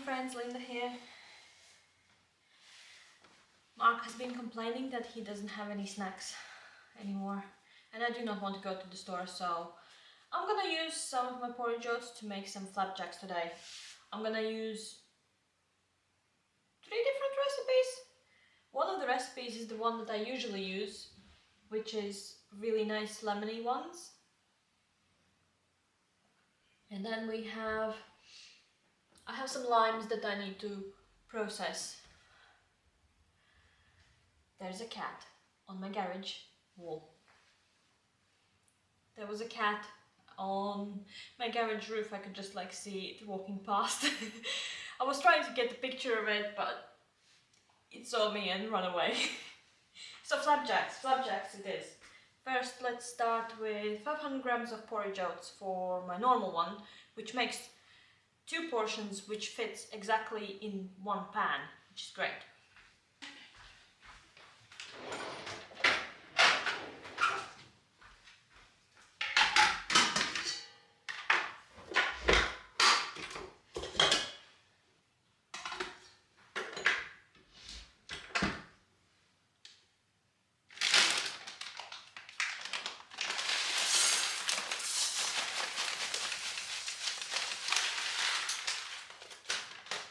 friends, Linda here. Mark has been complaining that he doesn't have any snacks anymore, and I do not want to go to the store, so I'm gonna use some of my porridge oats to make some flapjacks today. I'm gonna use 3 different recipes. One of the recipes is the one that I usually use, which is really nice lemony ones. And then I have some limes that I need to process. There's a cat on my garage wall. There was a cat on my garage roof. I could just like see it walking past. I was trying to get a picture of it, but it saw me and ran away. So flapjacks it is. First, let's start with 500 grams of porridge oats for my normal one, which makes 2 portions, which fits exactly in one pan, which is great.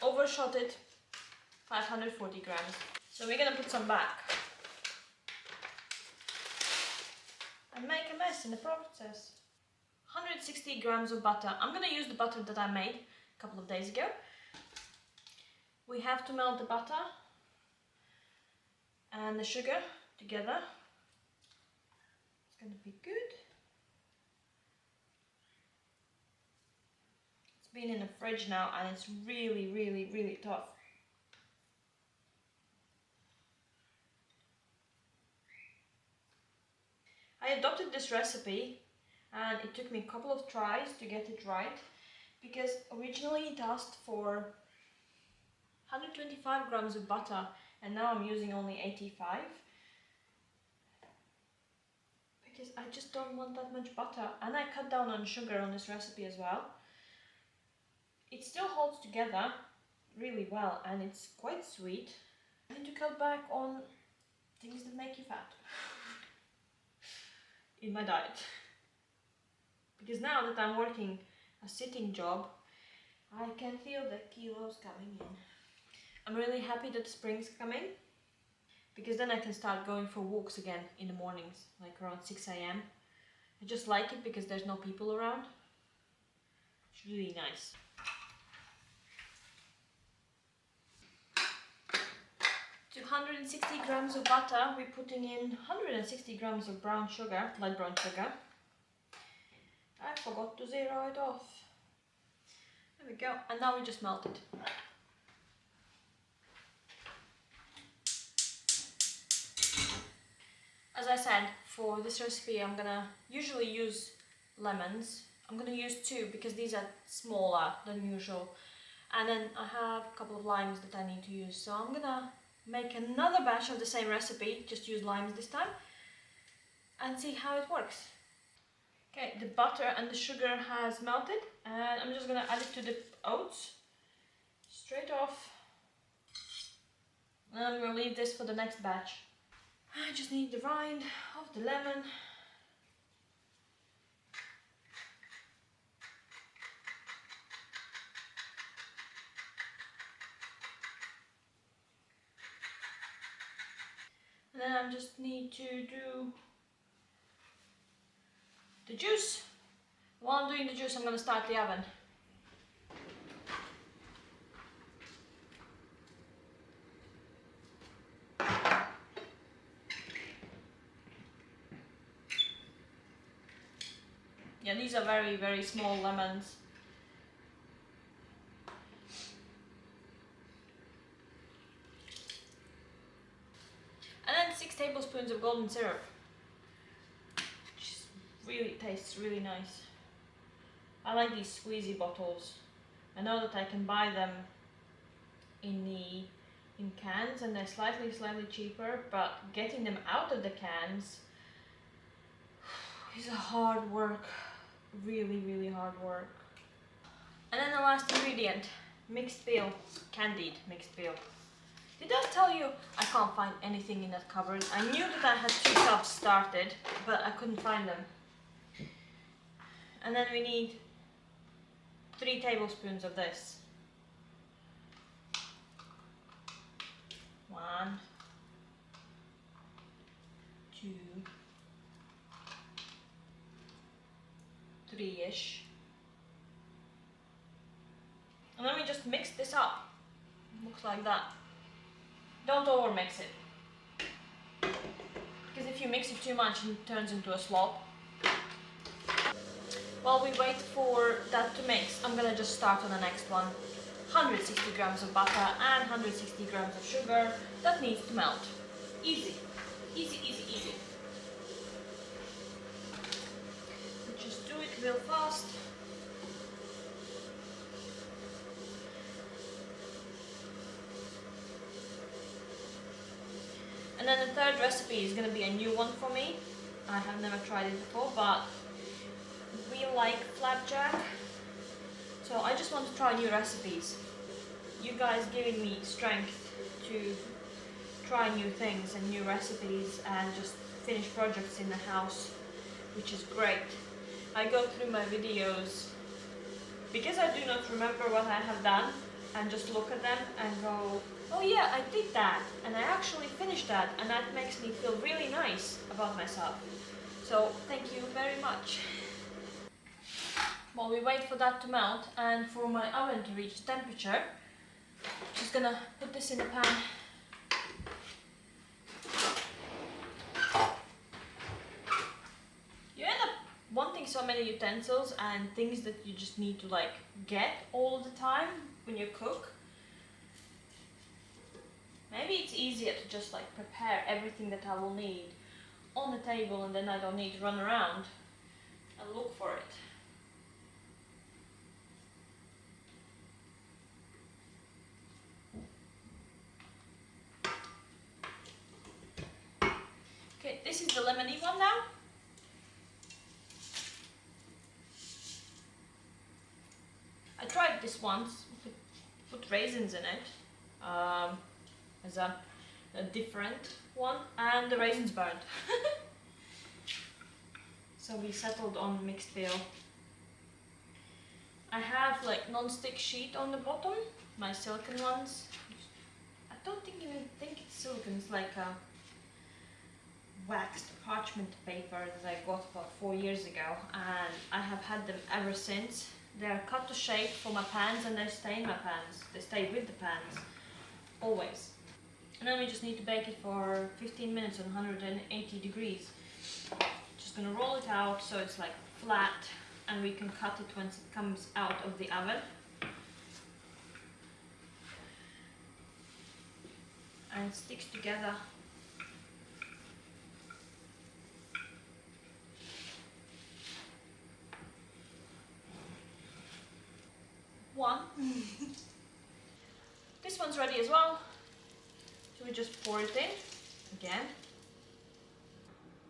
Overshot it, 540 grams. So we're gonna put some back and make a mess in the process. 160 grams of butter. I'm gonna use the butter that I made a couple of days ago. We have to melt the butter and the sugar together. It's gonna be good. Been in the fridge now and it's really tough. I adopted this recipe and it took me a couple of tries to get it right, because originally it asked for 125 grams of butter and now I'm using only 85, because I just don't want that much butter, and I cut down on sugar on this recipe as well. It still holds together really well and it's quite sweet. I need to cut back on things that make you fat in my diet. Because now that I'm working a sitting job, I can feel the kilos coming in. I'm really happy that spring's coming, because then I can start going for walks again in the mornings, like around 6 AM. I just like it because there's no people around. It's really nice. To 160 grams of butter, we're putting in 160 grams of brown sugar, light brown sugar. I forgot to zero it off. There we go, and now we just melt it. As I said, for this recipe I'm gonna usually use lemons. I'm gonna use 2 because these are smaller than usual. And then I have a couple of limes that I need to use, so I'm gonna make another batch of the same recipe, just use limes this time, and see how it works. Okay, the butter and the sugar has melted, and I'm just gonna add it to the oats straight off, and I'm gonna leave this for the next batch. I just need the rind of the lemon. And then I just need to do the juice. While I'm doing the juice, I'm going to start the oven. Yeah, these are very small lemons. And then 6 tablespoons of golden syrup, which really tastes really nice. I like these squeezy bottles. I know that I can buy them in cans and they're slightly cheaper, but getting them out of the cans is a hard work, really hard work. And then the last ingredient, mixed peel, candied mixed peel. Did I tell you I can't find anything in that cupboard? I knew that I had 2 tubs started, but I couldn't find them. And then we need 3 tablespoons of this. 1, 2, 3-ish. And then we just mix this up. Looks like that. Don't over mix it, because if you mix it too much it turns into a slop. While we wait for that to mix, I'm gonna just start on the next one. 160 grams of butter and 160 grams of sugar. That needs to melt. Easy. Easy, easy, easy. Just do it real fast. And then the third recipe is going to be a new one for me. I have never tried it before, but we like flapjack. So I just want to try new recipes. You guys giving me strength to try new things and new recipes and just finish projects in the house, which is great. I go through my videos because I do not remember what I have done, and just look at them and go, oh yeah, I did that, and I actually finished that, and that makes me feel really nice about myself. So thank you very much. While we wait for that to melt and for my oven to reach temperature, just gonna put this in the pan. You end up wanting so many utensils and things that you just need to like get all the time when you cook. Maybe it's easier to just like prepare everything that I will need on the table, and then I don't need to run around and look for it. Okay, this is the lemony one now. I tried this once, put raisins in it as a different one, and the raisins burned. So we settled on mixed peel. I have like non-stick sheet on the bottom, my silicone ones. I don't even think it's silicone, it's like a waxed parchment paper that I got about 4 years ago, and I have had them ever since. They are cut to shape for my pans, and they stay in my pans. They stay with the pans, always. And then we just need to bake it for 15 minutes on 180 degrees. Just gonna roll it out so it's like flat, and we can cut it once it comes out of the oven. And it sticks together. One. This one's ready as well. So we just pour it in again.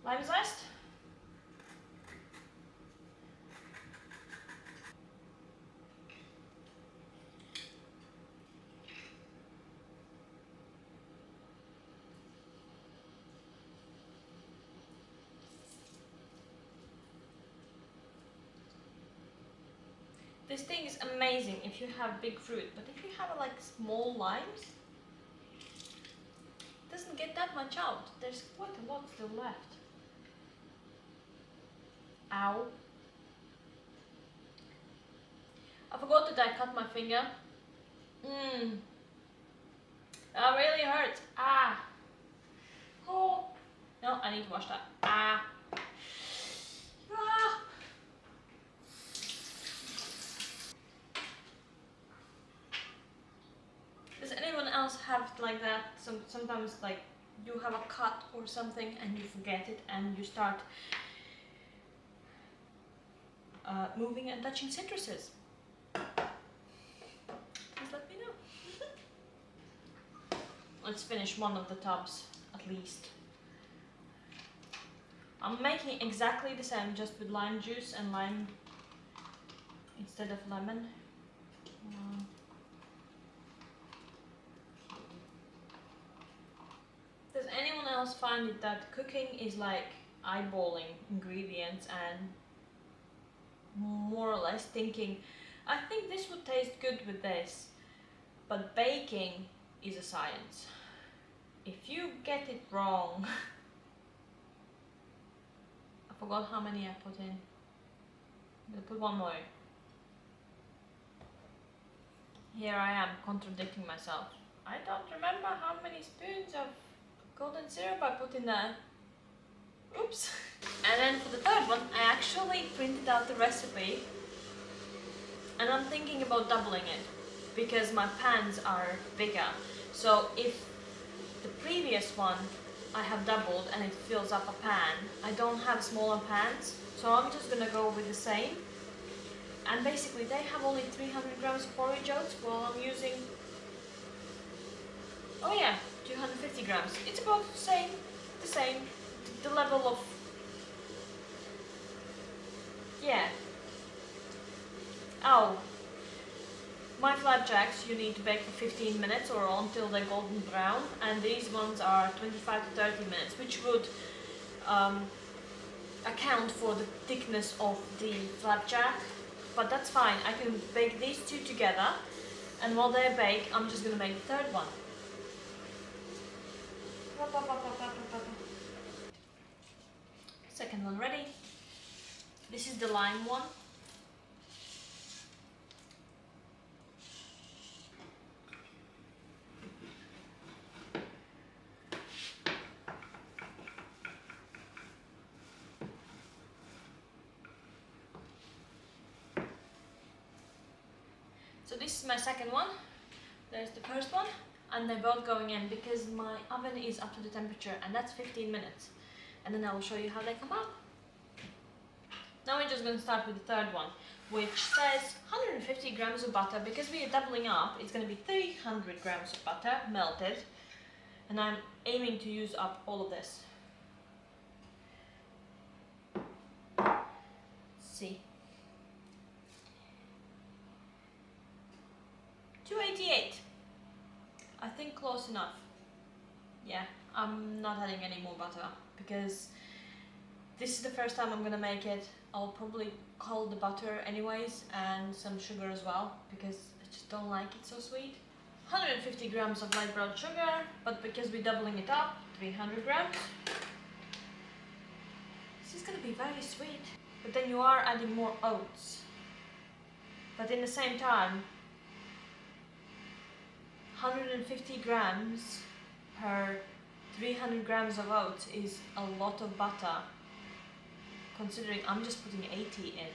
Lime zest. This thing is amazing if you have big fruit, but if you have like small limes, it doesn't get that much out. There's quite a lot still left. Ow. I forgot that I cut my finger. That really hurts. Ah. Oh. No, I need to wash that. Ah. Ah. Does anyone else have it like that? Sometimes like you have a cut or something and you forget it and you start moving and touching citruses. Please let me know. Let's finish one of the tubs at least. I'm making exactly the same, just with lime juice and lime instead of lemon. Does anyone else find it that cooking is like eyeballing ingredients and more or less thinking, I think this would taste good with this, but baking is a science. If you get it wrong, I forgot how many I put in. I'm gonna put one more. Here I am contradicting myself. I don't remember how many spoons of golden syrup I put in there. Oops. And then for the third one, I actually printed out the recipe and I'm thinking about doubling it because my pans are bigger. So if the previous one I have doubled and it fills up a pan, I don't have smaller pans, so I'm just gonna go with the same. And basically they have only 300 grams of porridge oats while I'm using, oh yeah, 250 grams. It's about the same, the level of, yeah. Oh, my flapjacks you need to bake for 15 minutes or until they're golden brown, and these ones are 25 to 30 minutes, which would account for the thickness of the flapjack. But that's fine, I can bake these two together, and while they bake, I'm just gonna make the third one. Second one ready. This is the lime one. So this is my second one. There's the first one, and they're both going in because my oven is up to the temperature, and that's 15 minutes. And then I will show you how they come out. Now we're just going to start with the third one, which says 150 grams of butter. Because we are doubling up, it's going to be 300 grams of butter melted, and I'm aiming to use up all of this. See. 288. I think close enough. Yeah, I'm not adding any more butter because this is the first time I'm gonna make it. I'll probably call the butter anyways and some sugar as well because I just don't like it so sweet. 150 grams of light brown sugar, but because we're doubling it up, 300 grams. This is gonna be very sweet. But then you are adding more oats. But in the same time, 150 grams per 300 grams of oats is a lot of butter. Considering I'm just putting 80 in,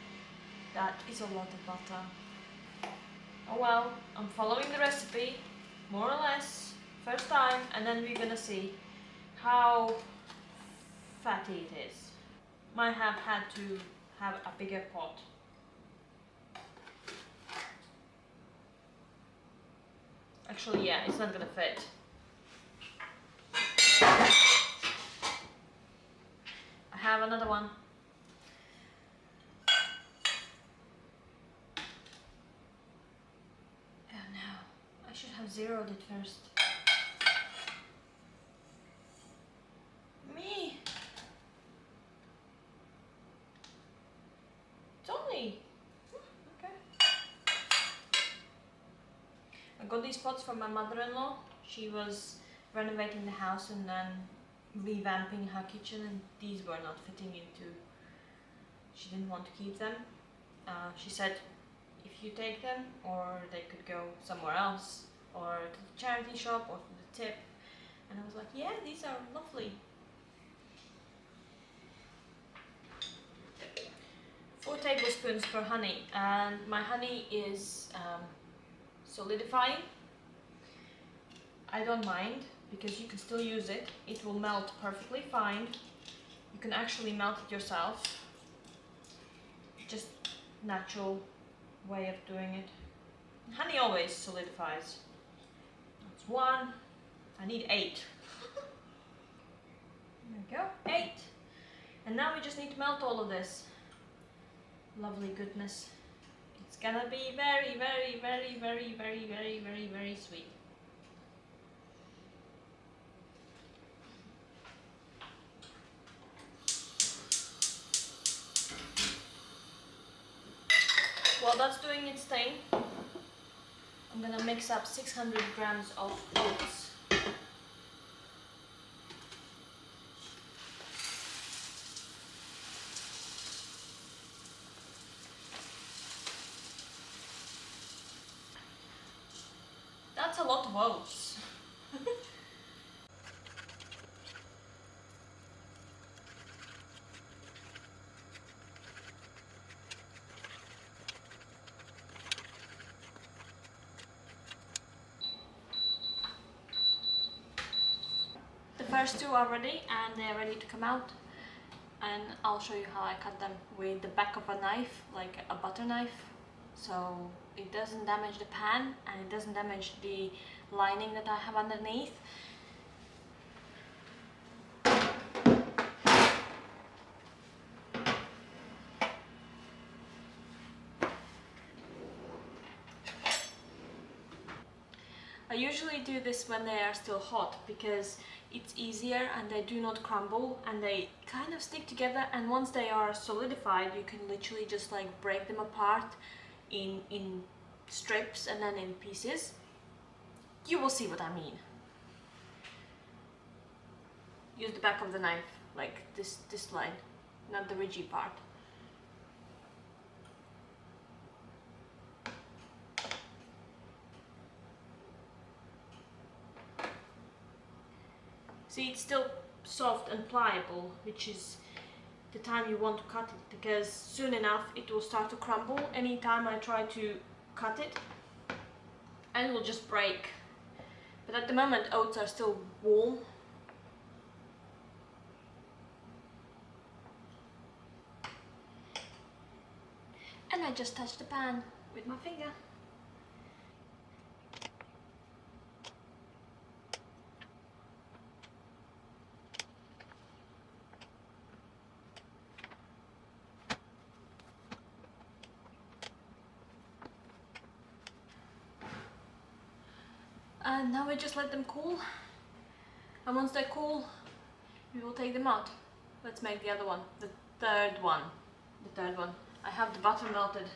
that is a lot of butter. Oh well, I'm following the recipe, more or less, first time, and then we're gonna see how fatty it is. Might have had to have a bigger pot. Actually, yeah, it's not gonna fit. I have another one. Oh no, I should have zeroed it first. Me! It's only... okay. I got these pots from my mother-in-law. She was renovating the house and then revamping her kitchen, and these were not fitting into... She didn't want to keep them. She said if you take them, or they could go somewhere else, or to the charity shop, or to the tip. And I was like, yeah, these are lovely. 4 tablespoons for honey, and my honey is solidifying. I don't mind because you can still use it. It will melt perfectly fine. You can actually melt it yourself. Just natural way of doing it. Honey always solidifies. That's 1. I need 8. There we go, 8. And now we just need to melt all of this. Lovely goodness. It's gonna be very, very, very, very, very, very, very, very sweet. While that's doing its thing, I'm gonna mix up 600 grams of oats. That's a lot of oats. The first two are ready and they're ready to come out, and I'll show you how I cut them with the back of a knife, like a butter knife, so it doesn't damage the pan and it doesn't damage the lining that I have underneath. I usually do this when they are still hot because it's easier and they do not crumble and they kind of stick together, and once they are solidified you can literally just like break them apart in strips and then in pieces. You will see what I mean. Use the back of the knife, like this line, not the ridgy part. See, it's still soft and pliable, which is the time you want to cut it, because soon enough it will start to crumble anytime I try to cut it, and it will just break. But at the moment oats are still warm. And I just touched the pan with my finger. And now we just let them cool, and once they're cool we will take them out. Let's make the other one, the third one. I have the butter melted.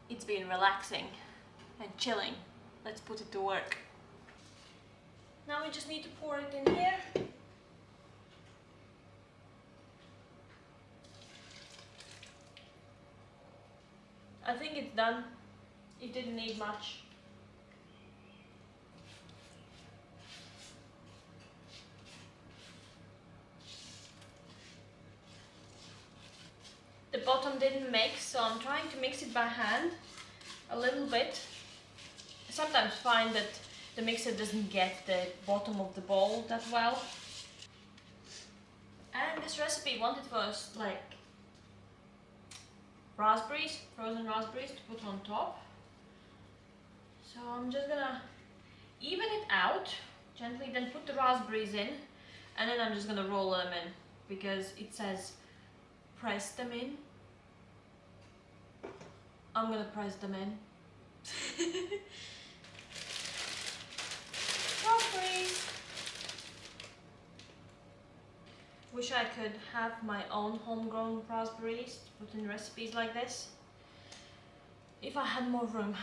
It's been relaxing and chilling. Let's put it to work. Now we just need to pour it in here. I think it's done. It didn't need much. The bottom didn't mix, so I'm trying to mix it by hand a little bit. I sometimes find that the mixer doesn't get the bottom of the bowl that well. And this recipe wanted first like raspberries, frozen raspberries to put on top. So I'm just gonna even it out gently, then put the raspberries in, and then I'm just gonna roll them in because it says press them in. I'm gonna press them in. Raspberries! Wish I could have my own homegrown raspberries to put in recipes like this. If I had more room.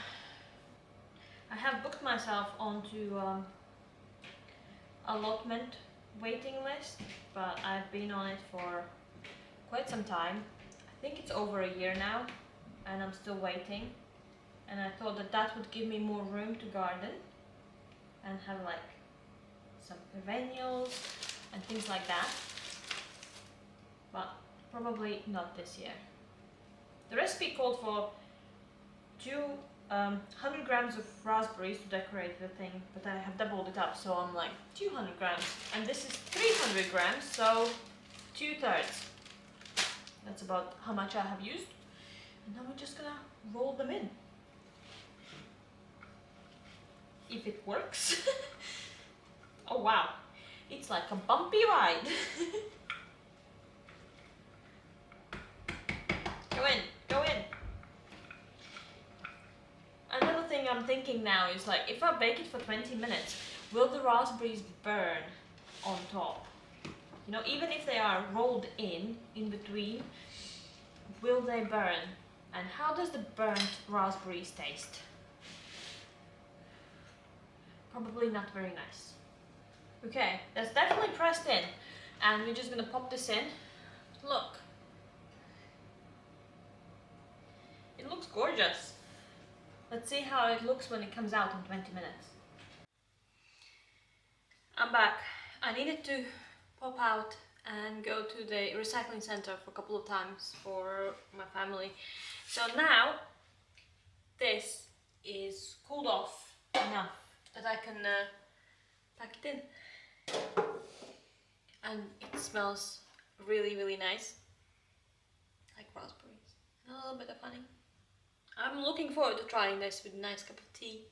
I have booked myself onto allotment waiting list, but I've been on it for quite some time. I think it's over a year now, and I'm still waiting. And I thought that that would give me more room to garden and have like some perennials and things like that. But probably not this year. The recipe called for 200 grams of raspberries to decorate the thing, but I have doubled it up, so I'm like 200 grams. And this is 300 grams, so 2/3. That's about how much I have used. And now we're just gonna roll them in. If it works. Oh wow, it's like a bumpy ride. Go in, go in. Another thing I'm thinking now is like, if I bake it for 20 minutes, will the raspberries burn on top? You know, even if they are rolled in between, will they burn? And how does the burnt raspberries taste? Probably not very nice. Okay, that's definitely pressed in. And we're just gonna pop this in. Look. It looks gorgeous. Let's see how it looks when it comes out in 20 minutes. I'm back. I needed to pop out and go to the recycling center for a couple of times for my family. So now this is cooled off enough that I can pack it in. And it smells really, really nice. Like raspberries. And a little bit of honey. I'm looking forward to trying this with a nice cup of tea.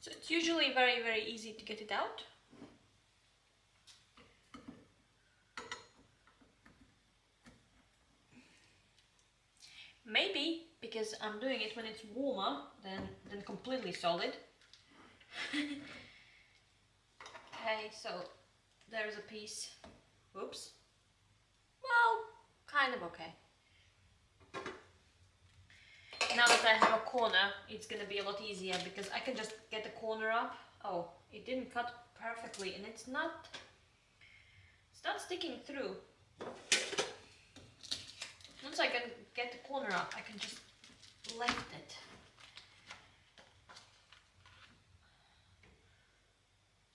So it's usually very, very easy to get it out. Maybe because I'm doing it when it's warmer than completely solid. Okay, so there's a piece. Oops. Well, kind of okay. Now that I have a corner, it's gonna be a lot easier because I can just get the corner up. Oh, it didn't cut perfectly and it's not sticking through. Once I can get the corner up, I can just lift it.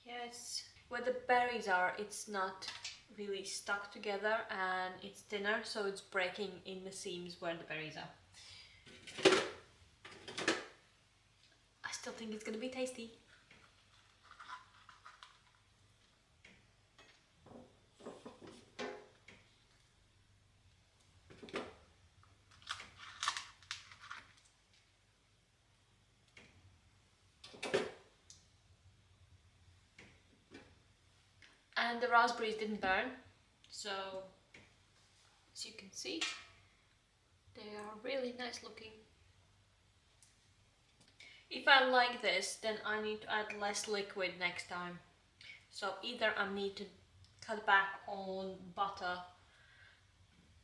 Yes, where the berries are, it's not really stuck together and it's thinner, so it's breaking in the seams where the berries are. I still think it's gonna be tasty. And the raspberries didn't burn, so as you can see, they are really nice looking. If I like this, then I need to add less liquid next time. So either I need to cut back on butter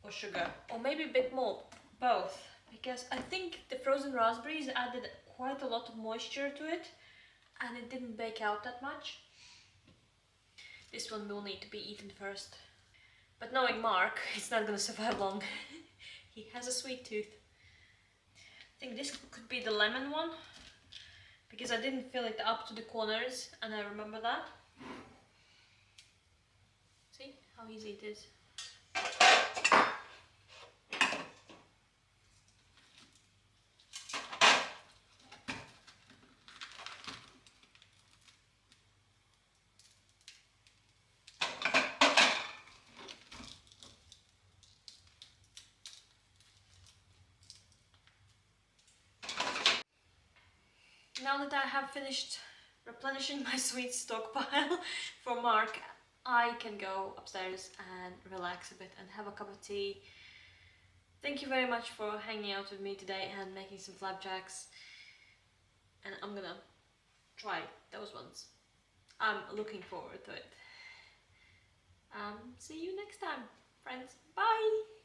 or sugar, or maybe a bit more, both, because I think the frozen raspberries added quite a lot of moisture to it and it didn't bake out that much. This one will need to be eaten first. But knowing Mark, it's not gonna survive long. He has a sweet tooth. I think this could be the lemon one, because I didn't fill it up to the corners and I remember that. See how easy it is. Now that I have finished replenishing my sweet stockpile for Mark, I can go upstairs and relax a bit and have a cup of tea. Thank you very much for hanging out with me today and making some flapjacks. And I'm gonna try those ones. I'm looking forward to it. See you next time, friends. Bye!